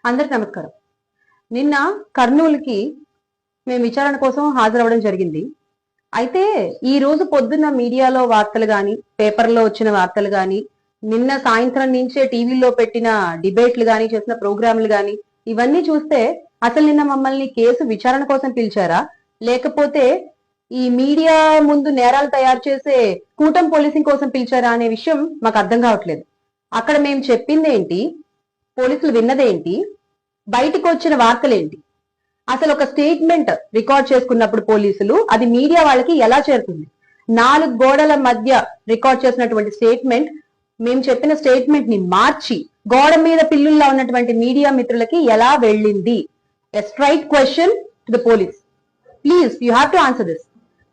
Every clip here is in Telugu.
అందరికి నమస్కారం. నిన్న కర్నూలుకి మేము విచారణ కోసం హాజరవ్వడం జరిగింది. అయితే ఈ రోజు పొద్దున్న మీడియాలో వార్తలు గాని, పేపర్లో వచ్చిన వార్తలు గాని, నిన్న సాయంత్రం నుంచే టీవీలో పెట్టిన డిబేట్లు గాని, చేసిన ప్రోగ్రాంలు గాని, ఇవన్నీ చూస్తే అసలు నిన్న మమ్మల్ని కేసు విచారణ కోసం పిలిచారా, లేకపోతే ఈ మీడియా ముందు నేరాలు తయారు చేసే కూటమి పోలీసింగ్ కోసం పిలిచారా అనే విషయం మాకు అర్థం కావట్లేదు. అక్కడ మేము చెప్పిందేంటి, పోలీసులు విన్నదేంటి, బయటకు వచ్చిన వార్తలేంటి, అసలు ఒక స్టేట్మెంట్ రికార్డ్ చేసుకున్నప్పుడు పోలీసులు అది మీడియా వాళ్ళకి ఎలా చేరుతుంది? 4 గోడల మధ్య రికార్డ్ చేసినటువంటి స్టేట్మెంట్, మేము చెప్పిన స్టేట్మెంట్ ని మార్చి గోడ మీద పిల్లుల్లా ఉన్నటువంటి మీడియా మిత్రులకి ఎలా వెళ్ళింది? A straight question to the police. Please you have to answer this.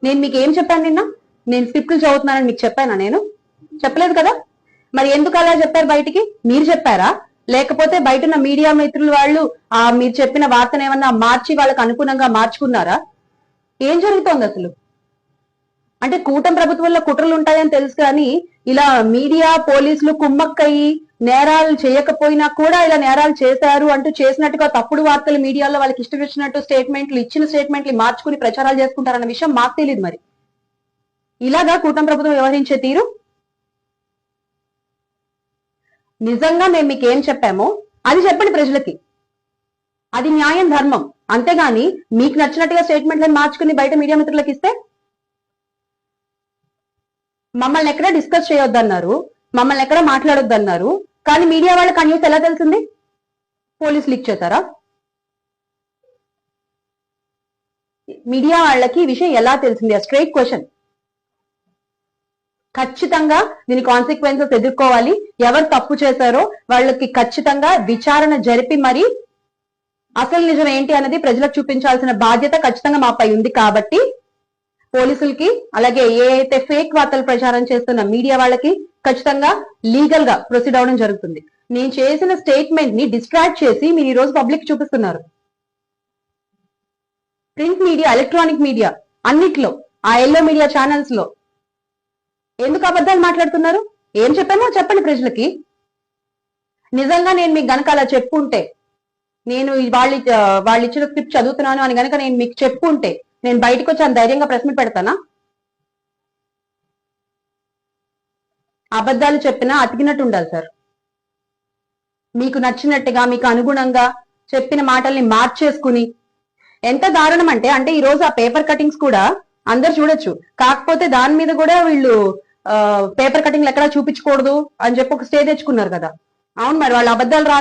నేను మీకు ఏం చెప్పాను నిన్న? నేను స్క్రిప్ట్లు చదువుతున్నానని మీకు చెప్పానా? నేను చెప్పలేదు కదా. మరి ఎందుకు అలా చెప్పారు? బయటికి మీరు చెప్పారా, లేకపోతే బయట ఉన్న మీడియా మిత్రులు వాళ్ళు మీరు చెప్పిన వార్తను ఏమన్నా మార్చి వాళ్ళకి అనుగుణంగా మార్చుకున్నారా? ఏం జరుగుతోంది అసలు? అంటే కూటమి ప్రభుత్వంలో కుట్రలు ఉంటాయని తెలుసు, కానీ ఇలా మీడియా పోలీసులు కుమ్మక్కయి నేరాలు చేయకపోయినా కూడా ఇలా నేరాలు చేశారు అంటూ చేసినట్టుగా తప్పుడు వార్తలు మీడియాలో వాళ్ళకి ఇష్టం వచ్చినట్టు ఇచ్చిన స్టేట్మెంట్లు మార్చుకుని ప్రచారాలు చేసుకుంటారన్న విషయం మాకు తెలియదు. మరి ఇలాగా కూటమి ప్రభుత్వం వ్యవహరించే తీరు? నిజంగా మేము మీకు ఏం చెప్పామో అది చెప్పండి ప్రజలకి. అది న్యాయం, ధర్మం. అంతేగాని మీకు నచ్చినట్టుగా స్టేట్మెంట్లను మార్చుకుని బయట మీడియా మిత్రులకు ఇస్తే, మమ్మల్ని ఎక్కడ డిస్కస్ చేయొద్దన్నారు, మమ్మల్ని ఎక్కడ మాట్లాడొద్దన్నారు, కానీ మీడియా వాళ్ళకి ఆ న్యూస్ ఎలా తెలిసింది? పోలీసులు లీక్ చేశారా? మీడియా వాళ్ళకి ఈ విషయం ఎలా తెలిసింది? Straight question. ఖచ్చితంగా దీని కాన్సిక్వెన్సెస్ ఎదుర్కోవాలి. ఎవరు తప్పు చేశారో వాళ్ళకి ఖచ్చితంగా విచారణ జరిపి మరి అసలు నిజం ఏంటి అన్నది ప్రజలకు చూపించాల్సిన బాధ్యత ఖచ్చితంగా మాపై ఉంది. కాబట్టి పోలీసులకి, అలాగే ఏ అయితే ఫేక్ వార్తలు ప్రచారం చేస్తున్న మీడియా వాళ్ళకి ఖచ్చితంగా లీగల్ గా ప్రొసీడ్ అవడం జరుగుతుంది. నేను చేసిన స్టేట్మెంట్ ని డిస్ట్రాక్ట్ చేసి మీరు ఈ రోజు పబ్లిక్ చూపిస్తున్నారు. ప్రింట్ మీడియా, ఎలక్ట్రానిక్ మీడియా అన్నిట్లో, ఆ ఎల్లో మీడియా ఛానల్స్ లో ఎందుకు అబద్ధాలు మాట్లాడుతున్నారు? ఏం చెప్పామో చెప్పండి ప్రజలకి. నిజంగా నేను మీకు గనక అలా చెప్పుంటే, నేను వాళ్ళు ఇచ్చిన స్క్రిప్ట్ చదువుతున్నాను అని గనక నేను మీకు చెప్పుంటే, నేను బయటకు వచ్చి ధైర్యంగా ప్రెస్ మీట్ పెడతానా? అబద్ధాలు చెప్పినా అతికినట్టు ఉండాలి సార్. మీకు నచ్చినట్టుగా, మీకు అనుగుణంగా చెప్పిన మాటల్ని మార్చేసుకుని, ఎంత దారుణం అంటే ఈ రోజు ఆ పేపర్ కటింగ్స్ కూడా అందరు చూడొచ్చు. కాకపోతే దాని మీద కూడా వీళ్ళు పేపర్ కటింగ్లు ఎక్కడా చూపించకూడదు అని చెప్పి ఒక స్టే తెచ్చుకున్నారు కదా. అవును, మరి వాళ్ళ అబద్ధాలు